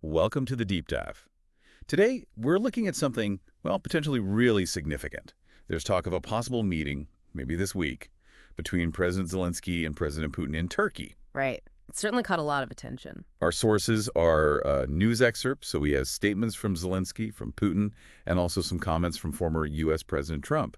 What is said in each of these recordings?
Welcome to the Deep Dive. Today, we're looking at something, well, potentially really significant. There's talk of a possible meeting, maybe this week, between President Zelenskyy and President Putin in Turkey. Right. It certainly caught a lot of attention. Our sources are news excerpts, so we have statements from Zelenskyy, from Putin, and also some comments from former U.S. President Trump.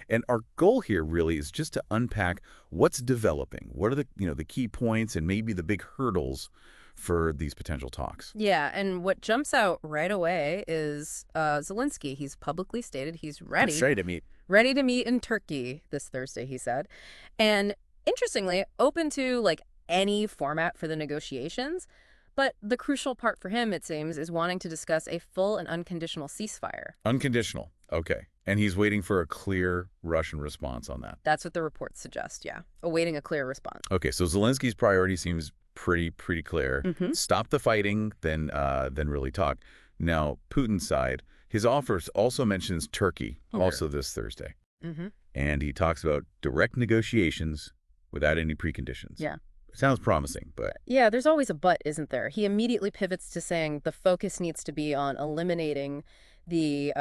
And our goal here really is just to unpack what's developing, what are the key points and maybe the big hurdles for these potential talks. Yeah, and what jumps out right away is Zelenskyy. He's publicly stated he's ready. Ready to meet. Ready to meet in Turkey this Thursday, he said. And interestingly, open to any format for the negotiations. But the crucial part for him, it seems, is wanting to discuss a full and unconditional ceasefire. Unconditional. Okay. And he's waiting for a clear Russian response on that. That's what the reports suggest, yeah. Awaiting a clear response. Okay, so Zelensky's priority seems pretty clear. Stop the fighting, then really talk. Now, Putin's side, his offers also mentions Turkey, also this Thursday. And he talks about direct negotiations without any preconditions. Yeah. Sounds promising, but... Yeah, there's always a but, isn't there? He immediately pivots to saying the focus needs to be on eliminating the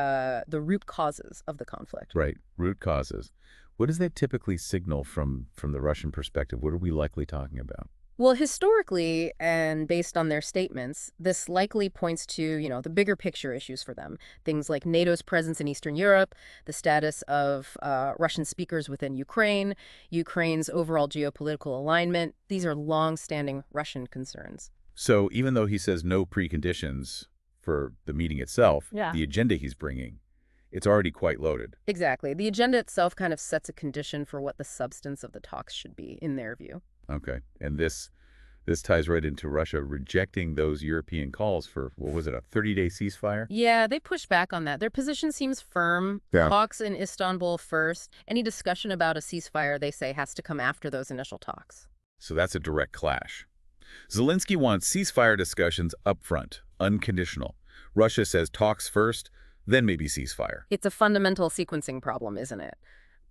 root causes of the conflict. Right, root causes. What does that typically signal from the Russian perspective? What are we likely talking about? Well, historically, and based on their statements, this likely points to, the bigger picture issues for them. Things like NATO's presence in Eastern Europe, the status of Russian speakers within Ukraine, Ukraine's overall geopolitical alignment. These are long-standing Russian concerns. So even though he says no preconditions for the meeting itself, Yeah. the agenda he's bringing, it's already quite loaded. Exactly. The agenda itself kind of sets a condition for what the substance of the talks should be, in their view. Okay. And this ties right into Russia rejecting those European calls for, what was it, a 30-day ceasefire? Yeah, they push back on that. Their position seems firm. Yeah. Talks in Istanbul first. Any discussion about a ceasefire, they say, has to come after those initial talks. So that's a direct clash. Zelenskyy wants ceasefire discussions up front, unconditional. Russia says talks first, then maybe ceasefire. It's a fundamental sequencing problem, isn't it?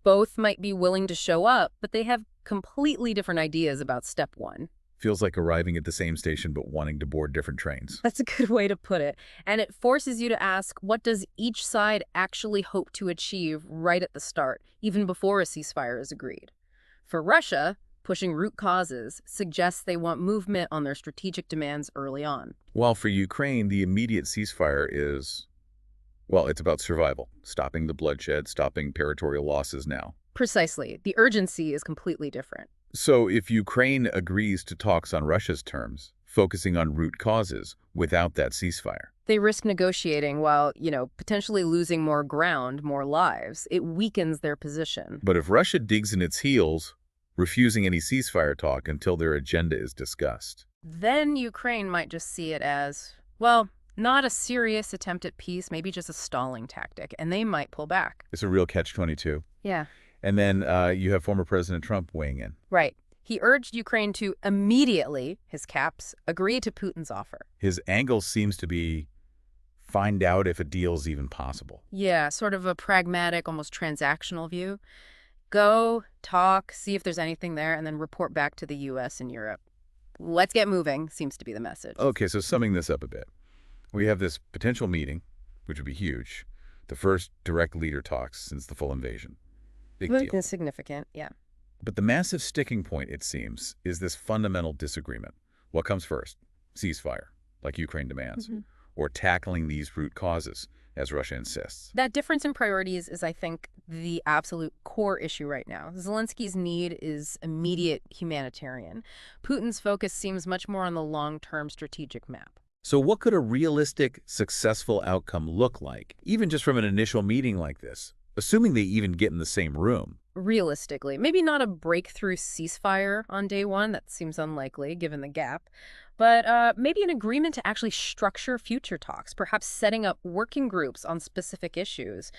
Both might be willing to show up, but they have completely different ideas about step one. Feels like arriving at the same station but wanting to board different trains. That's a good way to put it. And it forces you to ask, what does each side actually hope to achieve right at the start, even before a ceasefire is agreed? For Russia, pushing root causes suggests they want movement on their strategic demands early on. While for Ukraine, the immediate ceasefire is, well, it's about survival, stopping the bloodshed, stopping territorial losses now. Precisely. The urgency is completely different. So if Ukraine agrees to talks on Russia's terms, focusing on root causes without that ceasefire, They risk negotiating while, potentially losing more ground, more lives. It weakens their position. but if Russia digs in its heels, refusing any ceasefire talk until their agenda is discussed. Then Ukraine might just see it as, well, not a serious attempt at peace, maybe just a stalling tactic, and they might pull back. It's a real catch-22. Yeah. And then you have former President Trump weighing in. Right. He urged Ukraine to immediately, his caps, agree to Putin's offer. His angle seems to be find out if a deal's even possible. Yeah, sort of a pragmatic, almost transactional view. Go, talk, see if there's anything there, and then report back to the U.S. and Europe. Let's get moving, seems to be the message. Okay, so summing this up a bit. We have this potential meeting, which would be huge. The first direct leader talks since the full invasion. Big deal. Insignificant, yeah. But the massive sticking point, it seems, is this fundamental disagreement. What comes first? Ceasefire, like Ukraine demands, or tackling these root causes, as Russia insists. That difference in priorities is, I think, the absolute core issue right now. Zelensky's need is immediate humanitarian. Putin's focus seems much more on the long-term strategic map. So what could a realistic, successful outcome look like, even just from an initial meeting like this, assuming they even get in the same room? Realistically, maybe not a breakthrough ceasefire on day one. That seems unlikely, given the gap. But maybe an agreement to actually structure future talks, perhaps setting up working groups on specific issues,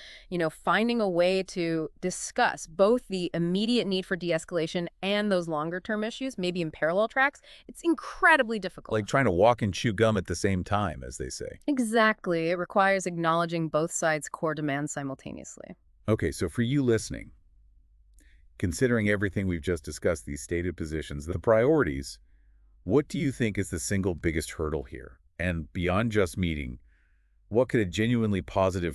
finding a way to discuss both the immediate need for de-escalation and those longer-term issues, maybe in parallel tracks. It's incredibly difficult. Like trying to walk and chew gum at the same time, as they say. Exactly. It requires acknowledging both sides' core demands simultaneously. Okay, so for you listening, considering everything we've just discussed, these stated positions, the priorities, what do you think is the single biggest hurdle here? And beyond just meeting, what could a genuinely positive